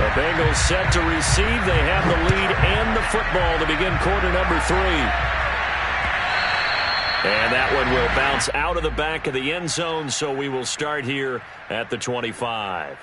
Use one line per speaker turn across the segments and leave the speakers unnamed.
The Bengals set to receive. They have the lead and the football to begin quarter number 3. And that one will bounce out of the back of the end zone, so we will start here at the 25.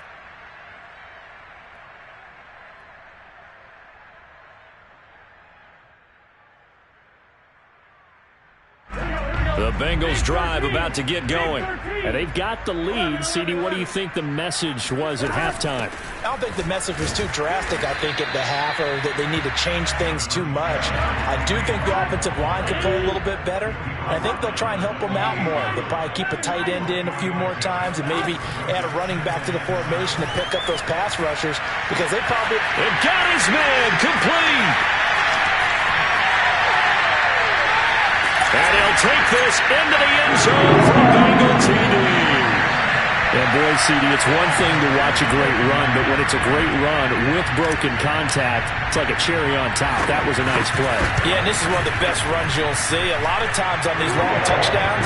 The Bengals drive about to get going. And they've got the lead. CD, what do you think the message was at halftime?
I don't think the message was too drastic, I think, at the half, or that they need to change things too much. I do think the offensive line could play a little bit better. I think they'll try and help them out more. They'll probably keep a tight end in a few more times and maybe add a running back to the formation to pick up those pass rushers, because they probably...
It got his man complete. And he'll take this into the end zone for a Bengal TD.
And boy, CD, it's one thing to watch a great run, but when it's a great run with broken contact, it's like a cherry on top. That was a nice play.
Yeah, and this is one of the best runs you'll see. A lot of times on these long touchdowns,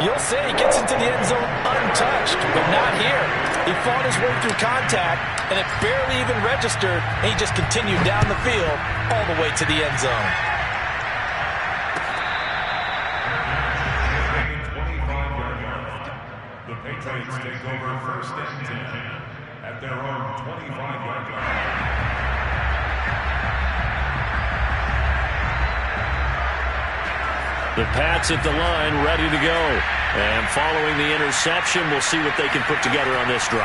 you'll see he gets into the end zone untouched, but not here. He fought his way through contact, and it barely even registered, and he just continued down the field all the way to the end zone.
Patriots take over first and 10 at their own 25-yard line.
The Pats at the line, ready to go. And following the interception, we'll see what they can put together on this drive.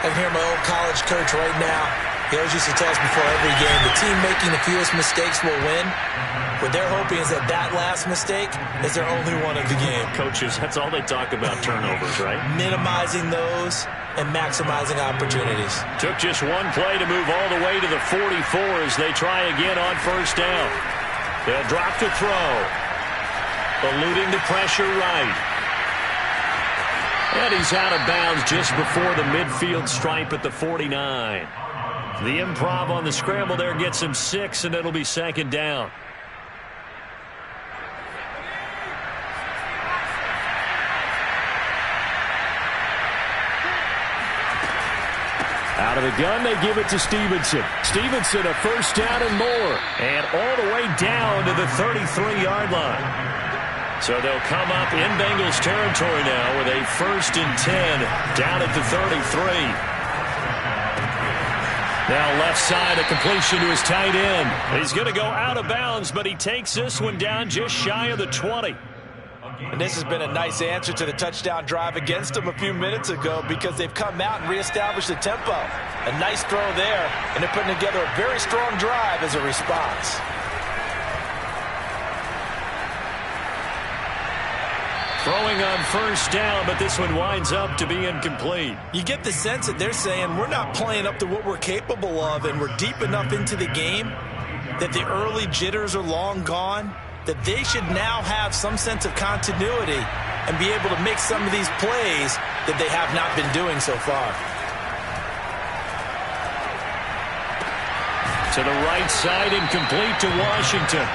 I can hear my old college coach right now. He always used to tell us before every game, the team making the fewest mistakes will win. What they're hoping is that that last mistake is their only one of the game.
Coaches, that's all they talk about, turnovers, right?
Minimizing those and maximizing opportunities.
Took just one play to move all the way to the 44 as they try again on first down. They'll drop to throw. Eluding the pressure right. And he's out of bounds just before the midfield stripe at the 49. The improv on the scramble there gets him 6, and it'll be second down. Out of the gun, they give it to Stevenson. Stevenson, a first down and more. And all the way down to the 33-yard line. So they'll come up in Bengals territory now with a first and 10 down at the 33. Now left side, a completion to his tight end. He's going to go out of bounds, but he takes this one down just shy of the 20.
And this has been a nice answer to the touchdown drive against them a few minutes ago, because they've come out and reestablished the tempo. A nice throw there, and they're putting together a very strong drive as a response.
Throwing on first down, but this one winds up to be incomplete.
You get the sense that they're saying we're not playing up to what we're capable of, and we're deep enough into the game that the early jitters are long gone, that they should now have some sense of continuity and be able to make some of these plays that they have not been doing so far.
To the right side and complete to Washington.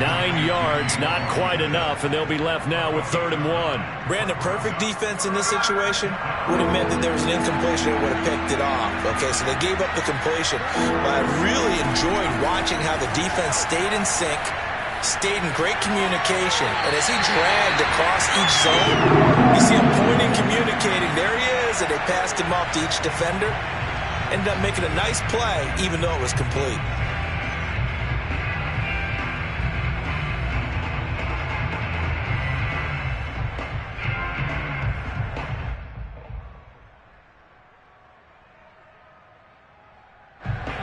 9 yards, not quite enough, and they'll be left now with 3rd and 1.
Brandon, perfect defense in this situation would have meant that there was an incompletion that would have picked it off. Okay, so they gave up the completion. But I really enjoyed watching how the defense stayed in sync, stayed in great communication, and as he dragged across each zone, you see him pointing, communicating. There he is, and they passed him off to each defender. Ended up making a nice play, even though it was complete.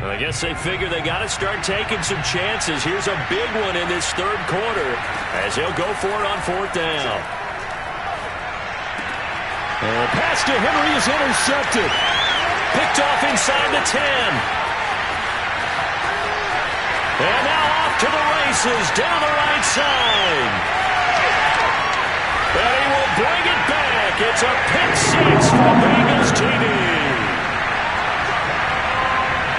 I guess they figure they got to start taking some chances. Here's a big one in this 3rd quarter as he'll go for it on 4th down. Pass to Henry is intercepted. Picked off inside the 10. And now off to the races down the right side. And he will bring it back. It's a pick 6 for the Bengals TD.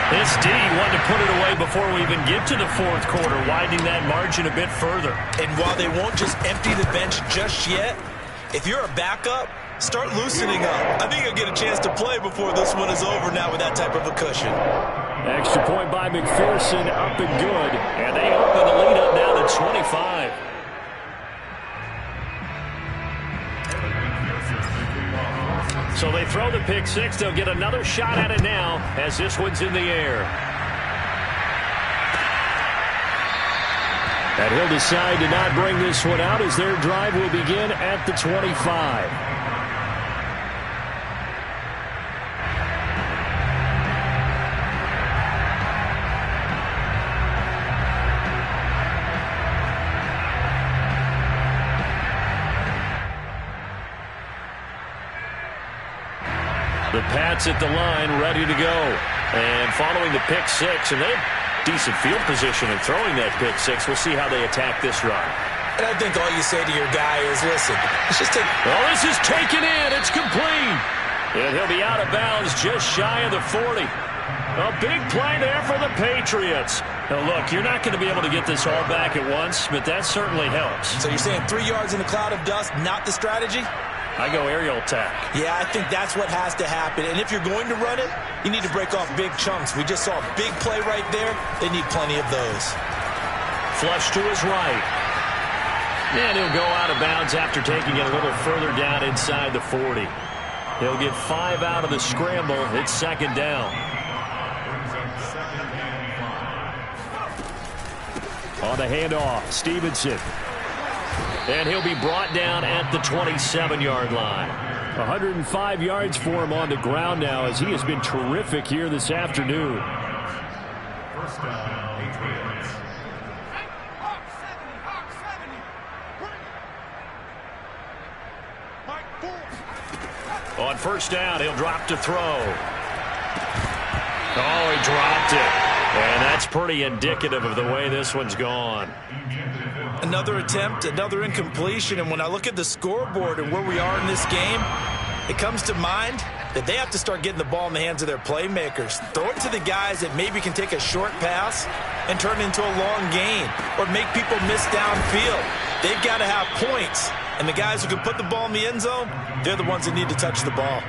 This D wanted to put it away before we even get to the 4th quarter, widening that margin a bit further.
And while they won't just empty the bench just yet, if you're a backup, Start loosening up. I think he'll get a chance to play before this one is over now with that type of a cushion.
Extra point by McPherson, up and good. And they open the lead up now to 25. So they throw the pick six. They'll get another shot at it now as this one's in the air. And he'll decide to not bring this one out as their drive will begin at the 25. The Pats at the line, ready to go. And following the pick six, and they have decent field position in throwing that pick six. We'll see how they attack this run.
And I think all you say to your guy is, listen, let's just take...
Oh, this is taken in. It's complete. And he'll be out of bounds just shy of the 40. A big play there for the Patriots. Now, look, you're not going to be able to get this all back at once, but that certainly helps.
So you're saying 3 yards in a cloud of dust, not the strategy?
I go aerial attack.
Yeah, I think that's what has to happen. And if you're going to run it, you need to break off big chunks. We just saw a big play right there. They need plenty of those.
Flush to his right. And he'll go out of bounds after taking it a little further down inside the 40. He'll get 5 out of the scramble. It's second down. On the handoff, Stevenson. And he'll be brought down at the 27-yard line. 105 yards for him on the ground now as he has been terrific here this afternoon.
First down, Patriots.
On first down, he'll drop to throw. Oh, he dropped it. And that's pretty indicative of the way this one's gone.
Another attempt, another incompletion, and when I look at the scoreboard and where we are in this game, it comes to mind that they have to start getting the ball in the hands of their playmakers. Throw it to the guys that maybe can take a short pass and turn it into a long gain or make people miss downfield. They've got to have points, and the guys who can put the ball in the end zone, they're the ones that need to touch the ball.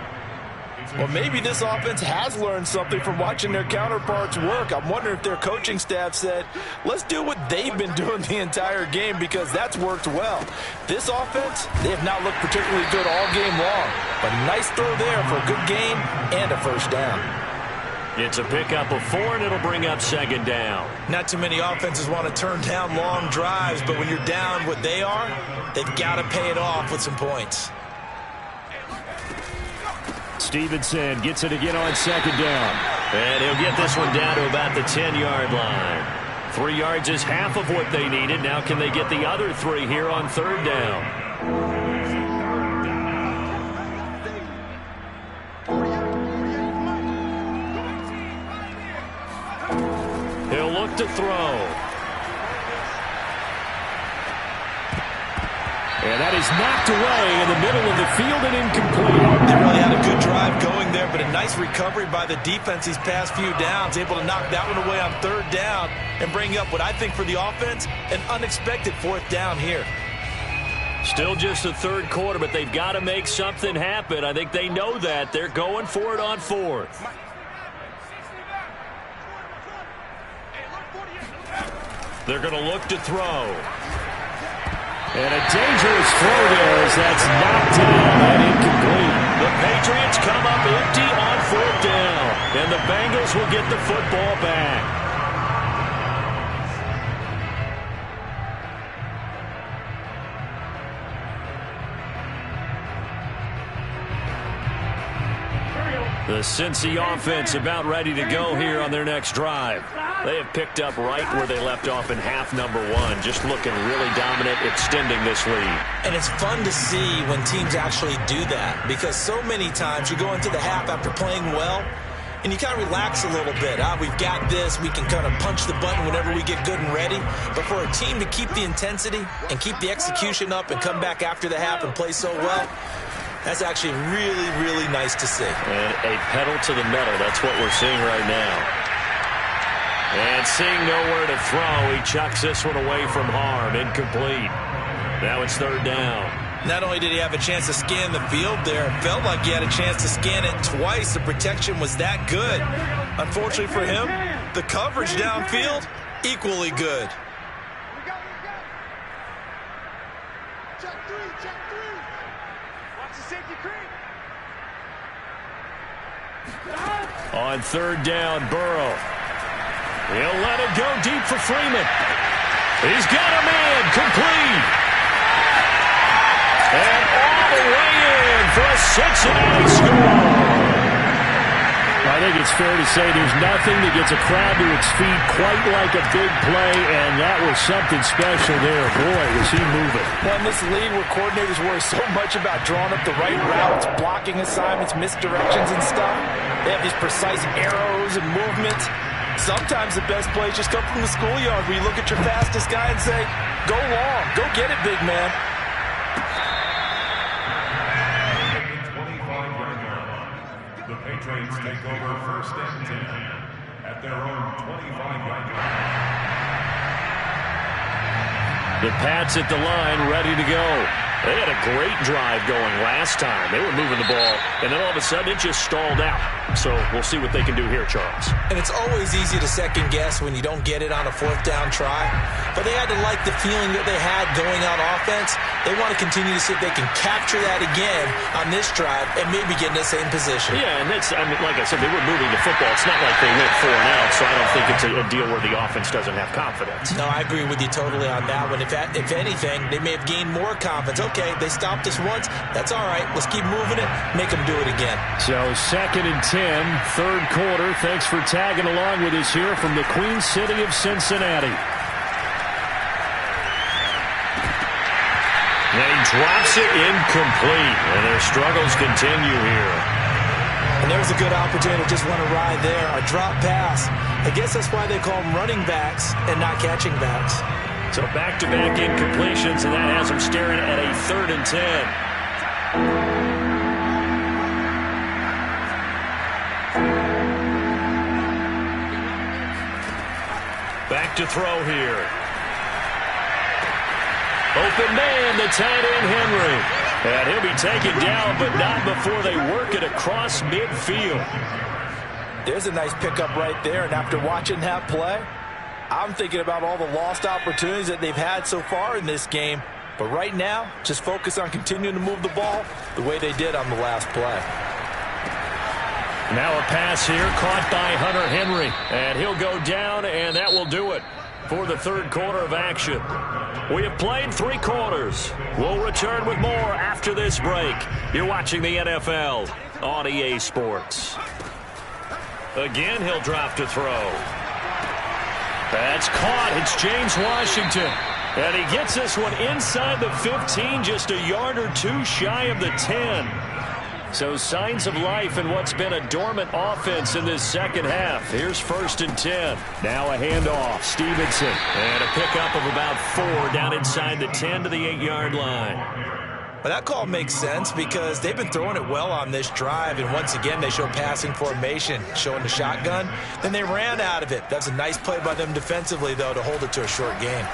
Well, maybe this offense has learned something from watching their counterparts work. I'm wondering if their coaching staff said, let's do what they've been doing the entire game because that's worked well. This offense, they have not looked particularly good all game long. But nice throw there for a good gain and a first down.
It's a pickup of 4, and it'll bring up second down.
Not too many offenses want to turn down long drives, but when you're down what they are, they've got to pay it off with some points.
Stevenson gets it again on second down. And he'll get this one down to about the 10-yard line. 3 yards is half of what they needed. Now can they get the other 3 here on third down? He'll look to throw. And that is knocked away in the middle of the field and incomplete.
They really had a good drive going there, but a nice recovery by the defense these past few downs. Able to knock that one away on third down and bring up what I think for the offense, an unexpected fourth down here.
Still just the third quarter, but they've got to make something happen. I think they know that. They're going for it on fourth. They're going to look to throw. And a dangerous throw there as that's knocked down and incomplete. The Patriots come up empty on fourth down. And the Bengals will get the football back. The Cincy offense about ready to go here on their next drive. They have picked up right where they left off in half number 1, just looking really dominant, extending this lead.
And it's fun to see when teams actually do that because so many times you go into the half after playing well and you kind of relax a little bit. We've got this. We can kind of punch the button whenever we get good and ready. But for a team to keep the intensity and keep the execution up and come back after the half and play so well, that's actually really, really nice to see.
And a pedal to the metal. That's what we're seeing right now. And seeing nowhere to throw, he chucks this one away from harm. Incomplete. Now it's third down.
Not only did he have a chance to scan the field there, it felt like he had a chance to scan it twice. The protection was that good. Unfortunately for him, the coverage downfield, equally good.
Check three. Watch the safety creep.
On third down, Burrow. He'll let it go deep for Freeman. He's got a man, complete. And all the way in for a Cincinnati score.
I think it's fair to say there's nothing that gets a crowd to its feet quite like a big play, and that was something special there. Boy, was he moving.
Well, in this league where coordinators worry so much about drawing up the right routes, blocking assignments, misdirections and stuff, they have these precise arrows and movements. Sometimes the best plays just come from the schoolyard where you look at your fastest guy and say, go long, go get it, big man.
The Patriots take over first and 10 at their own 25-yard line.
The Pats at the line, ready to go. They had a great drive going last time. They were moving the ball, and then all of a sudden it just stalled out. So we'll see what they can do here, Charles.
And it's always easy to second guess when you don't get it on a fourth down try. But they had to like the feeling that they had going on offense. They want to continue to see if they can capture that again on this drive and maybe get in the same position.
Yeah, and that's, I mean, like I said, they were moving the football. It's not like they went 4 and out, so I don't think it's a deal where the offense doesn't have confidence.
No, I agree with you totally on that one. If anything, they may have gained more confidence. Okay, they stopped us once. That's all right. Let's keep moving it. Make them do it again.
So 2nd and 10, third quarter. Thanks for tagging along with us here from the Queen City of Cincinnati.
And he drops it incomplete, and their struggles continue here.
And there's a good opportunity to just run a ride there, a drop pass. I guess that's why they call them running backs and not catching backs.
So back-to-back incompletions, and that has them staring at a 3rd and 10. Back to throw here. Open man, the tight end, Henry. And he'll be taken down, but not before they work it across midfield.
There's a nice pickup right there, and after watching that play, I'm thinking about all the lost opportunities that they've had so far in this game. But right now, just focus on continuing to move the ball the way they did on the last play.
Now a pass here, caught by Hunter Henry. And he'll go down, and that will do it for the third quarter of action. We have played 3 quarters. We'll return with more after this break. You're watching the NFL on EA Sports. Again, he'll drop to throw. That's caught. It's James Washington. And he gets this one inside the 15, just a yard or 2 shy of the 10. So signs of life in what's been a dormant offense in this second half. Here's 1st and 10. Now a handoff. Stevenson. And a pickup of about 4 down inside the 10 to the 8-yard line.
But that call makes sense because they've been throwing it well on this drive, and once again they show passing formation, showing the shotgun. Then they ran out of it. That's a nice play by them defensively, though, to hold it to a short game.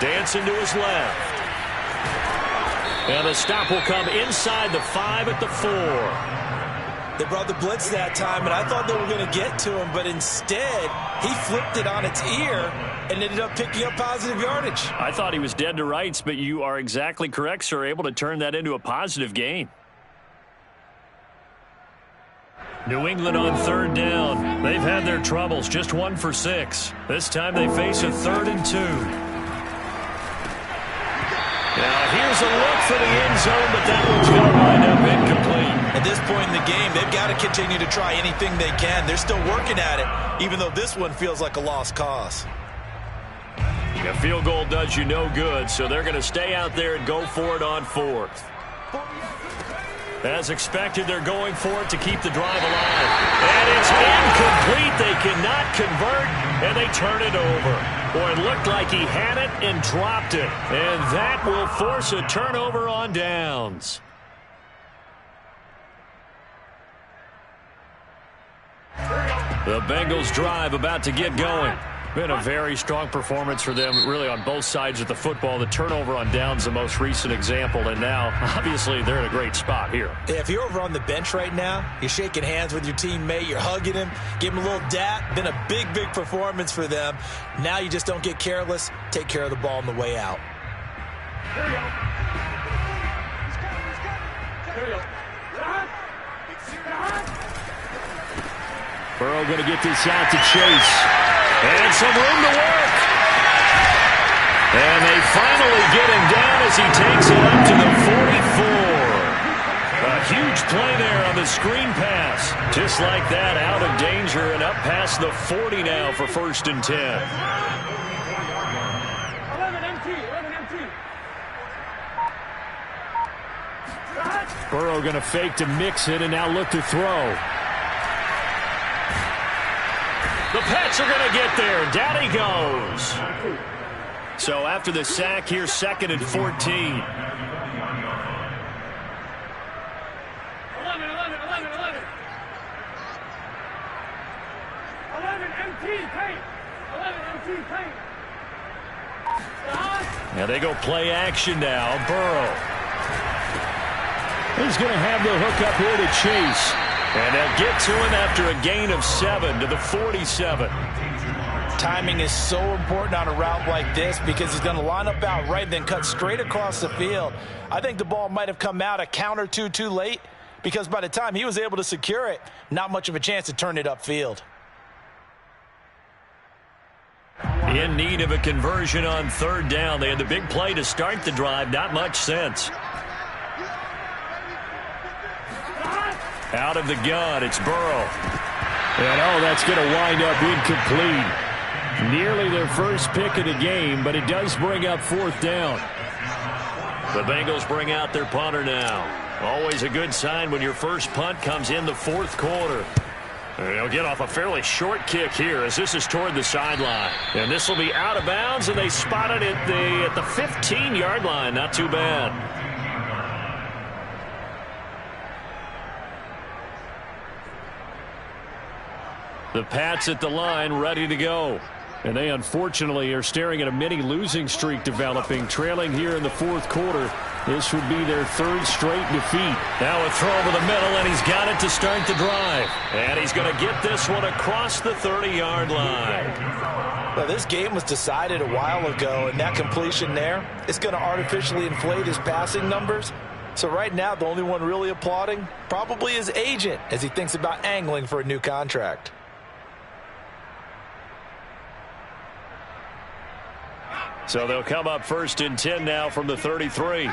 Dancing to his left. And the stop will come inside the 5 at the 4.
They brought the blitz that time, and I thought they were going to get to him, but instead he flipped it on its ear and ended up picking up positive yardage.
I thought he was dead to rights, but you are exactly correct, sir. Able to turn that into a positive gain. New England on 3rd down. They've had their troubles, just 1 for 6. This time they face a 3rd and 2. Now here's a look for the end zone, but that one's going to wind up incomplete.
At this point in the game, they've got to continue to try anything they can. They're still working at it, even though this one feels like a lost cause.
A field goal does you no good, so they're going to stay out there and go for it on 4th. As expected, they're going for it to keep the drive alive. And it's incomplete. They cannot convert, and they turn it over. Boy, it looked like he had it and dropped it. And that will force a turnover on downs. The Bengals drive about to get going.
Been a very strong performance for them, really, on both sides of the football. The turnover on downs, the most recent example, and now, obviously, they're in a great spot here.
Yeah, if you're over on the bench right now, you're shaking hands with your teammate, you're hugging him, give him a little dap. Been a big, big performance for them. Now you just don't get careless. Take care of the ball on the way out.
Here we go. He's coming. Here we go.
Burrow going to get this out to Chase. And some room to work. And they finally get him down as he takes it up to the 44. A huge play there on the screen pass. Just like that, out of danger and up past the 40 now for 1st and 10.
11 empty.
Burrow going to fake to mix it and now look to throw. The Pats are going to get there. Down he goes. So after the sack here, 2nd and 14.
11 empty paint. 11 empty paint.
And they go play action now. Burrow. He's going to have the hook up here to Chase. And they'll get to him after a gain of 7 to the 47.
Timing is so important on a route like this because he's going to line up out right, then cut straight across the field. I think the ball might have come out a count or two too late because by the time he was able to secure it, not much of a chance to turn it upfield.
In need of a conversion on 3rd down. They had the big play to start the drive. Not much sense. Out of the gun, it's Burrow. And, that's going to wind up incomplete. Nearly their first pick of the game, but it does bring up 4th down. The Bengals bring out their punter now. Always a good sign when your first punt comes in the 4th quarter. And they'll get off a fairly short kick here as this is toward the sideline. And this will be out of bounds, and they spot it at the 15-yard line. Not too bad. The Pats at the line, ready to go. And they unfortunately are staring at a mini losing streak developing, trailing here in the 4th quarter. This would be their 3rd straight defeat. Now a throw over the middle, and he's got it to start the drive. And he's going to get this one across the 30-yard line.
Well, this game was decided a while ago, and that completion there is going to artificially inflate his passing numbers. So right now, the only one really applauding probably his agent as he thinks about angling for a new contract.
So they'll come up 1st and 10 now from the 33.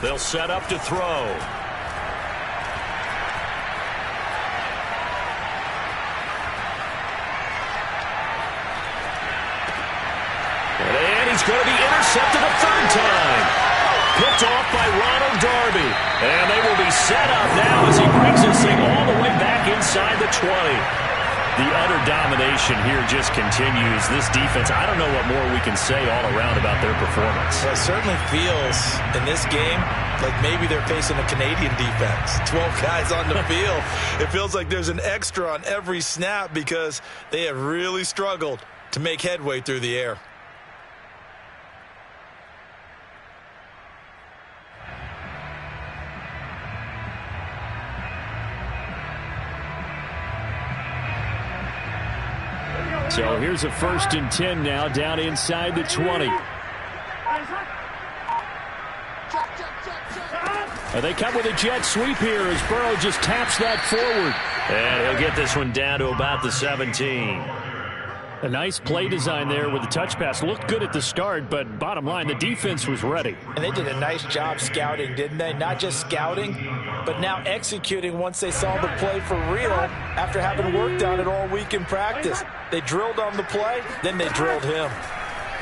They'll set up to throw. And he's going to be intercepted a 3rd time. Picked off by Ronald Darby. And they will be set up now as he brings this thing all the way back inside the 20. The utter domination here just continues. This defense, I don't know what more we can say all around about their performance.
Well, it certainly feels in this game like maybe they're facing a Canadian defense. 12 guys on the field. It feels like there's an extra on every snap because they have really struggled to make headway through the air.
So here's a 1st and 10 now down inside the 20. And they come with a jet sweep here as Burrow just taps that forward. And he'll get this one down to about the 17. A nice play design there with the touch pass. Looked good at the start, but bottom line, the defense was ready.
And they did a nice job scouting, didn't they? Not just scouting, but now executing once they saw the play for real after having worked on it all week in practice. They drilled on the play, then they drilled him.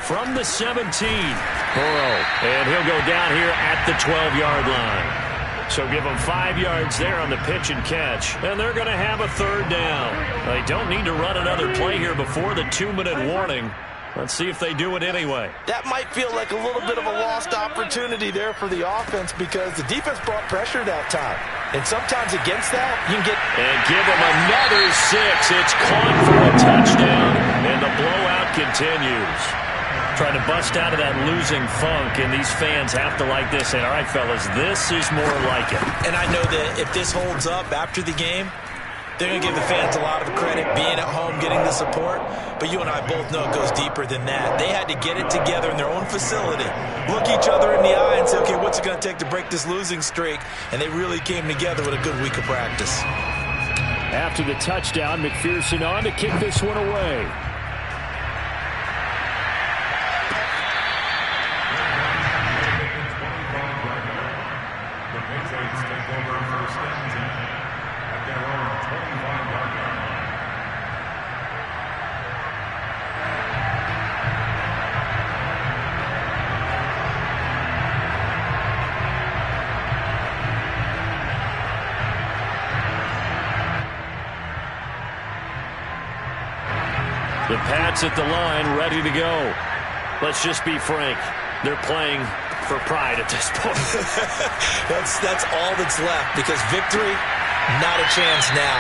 From the 17, Burrow. And he'll go down here at the 12-yard line. So give them 5 yards there on the pitch and catch. And they're going to have a 3rd down. They don't need to run another play here before the 2-minute warning. Let's see if they do it anyway.
That might feel like a little bit of a lost opportunity there for the offense because the defense brought pressure that time. And sometimes against that, you can get...
And give him another 6. It's caught for a touchdown, and the blowout continues. Trying to bust out of that losing funk, and these fans have to like this. And all right, fellas, this is more like it.
And I know that if this holds up after the game, they're going to give the fans a lot of credit, being at home, getting the support. But you and I both know it goes deeper than that. They had to get it together in their own facility, look each other in the eye and say, okay, what's it going to take to break this losing streak? And they really came together with a good week of practice.
After the touchdown, McPherson on to kick this one away.
The Patriots take over first and 10 at their own 25-yard line.
The Pats at the line, ready to go. Let's just be frank. They're playing for pride at this point.
That's all that's left, because victory, not a chance now.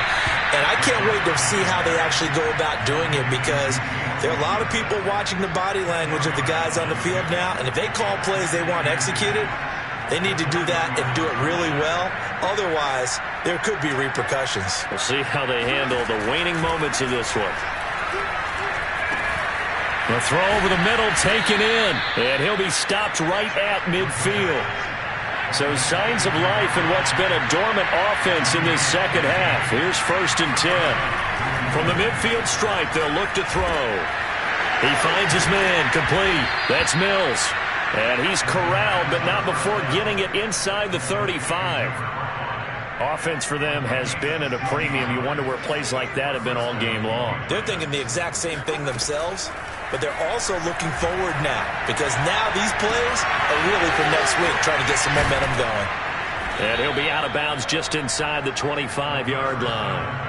And I can't wait to see how they actually go about doing it, because there are a lot of people watching the body language of the guys on the field now, and if they call plays they want executed, they need to do that and do it really well. Otherwise, there could be repercussions.
We'll see how they handle the waning moments of this one. The throw over the middle, taken in, and he'll be stopped right at midfield. So signs of life in what's been a dormant offense in this second half. Here's 1st and 10. From the midfield stripe, they'll look to throw. He finds his man, complete. That's Mills. And he's corralled, but not before getting it inside the 35. Offense for them has been at a premium. You wonder where plays like that have been all game long.
They're thinking the exact same thing themselves, but they're also looking forward now, because now these plays are really for next week, trying to get some momentum going.
And he'll be out of bounds just inside the 25-yard line.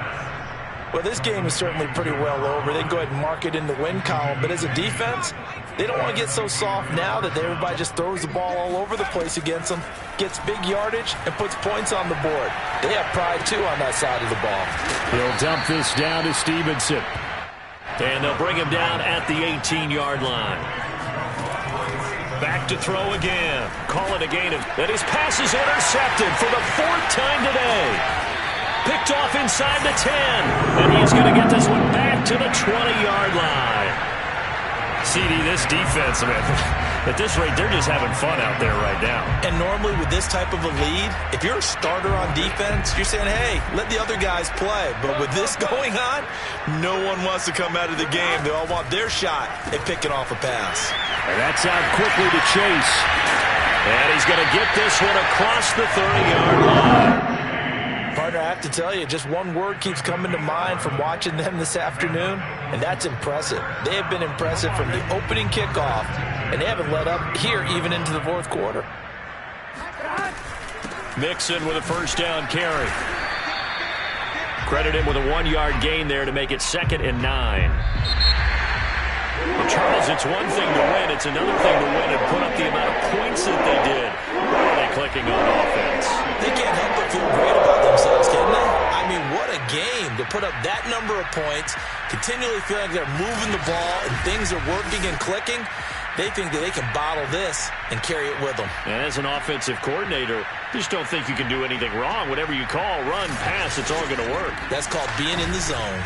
Well, this game is certainly pretty well over. They can go ahead and mark it in the win column, but as a defense, they don't want to get so soft now that everybody just throws the ball all over the place against them, gets big yardage, and puts points on the board. They have pride, too, on that side of the ball.
He'll dump this down to Stevenson.
And they'll bring him down at the 18-yard line. Back to throw again. Call it a gain of... And his pass is intercepted for the 4th time today. Picked off inside the 10. And he's going to get this one back to the 20-yard line. CD, this defense, man, at this rate, they're just having fun out there right now.
And normally with this type of a lead, if you're a starter on defense, you're saying, hey, let the other guys play. But with this going on, no one wants to come out of the game. They all want their shot at picking off a pass.
And that's out quickly to Chase.
And he's going to get this one across the 30-yard line.
Partner, I have to tell you, just one word keeps coming to mind from watching them this afternoon, and that's impressive. They have been impressive from the opening kickoff, and they haven't let up here even into the 4th quarter.
Mixon with a 1st down carry. Credit him with a 1-yard gain there to make it 2nd and 9. Well, Charles, it's one thing to win. It's another thing to win and put up the amount of points that they did. Why are they clicking on offense?
They can't help but feel great about themselves, can they? I mean, what a game to put up that number of points, continually feel like they're moving the ball and things are working and clicking. They think that they can bottle this and carry it with them.
And as an offensive coordinator, just don't think you can do anything wrong. Whatever you call, run, pass, it's all going to work.
That's called being in the zone.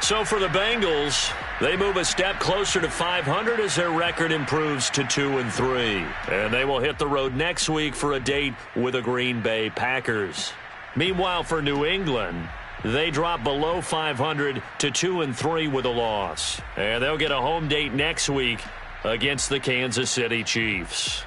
So for the Bengals, they move a step closer to 500 as their record improves to 2-3. And they will hit the road next week for a date with the Green Bay Packers. Meanwhile, for New England, they drop below 500 to 2-3 with a loss. And they'll get a home date next week against the Kansas City Chiefs.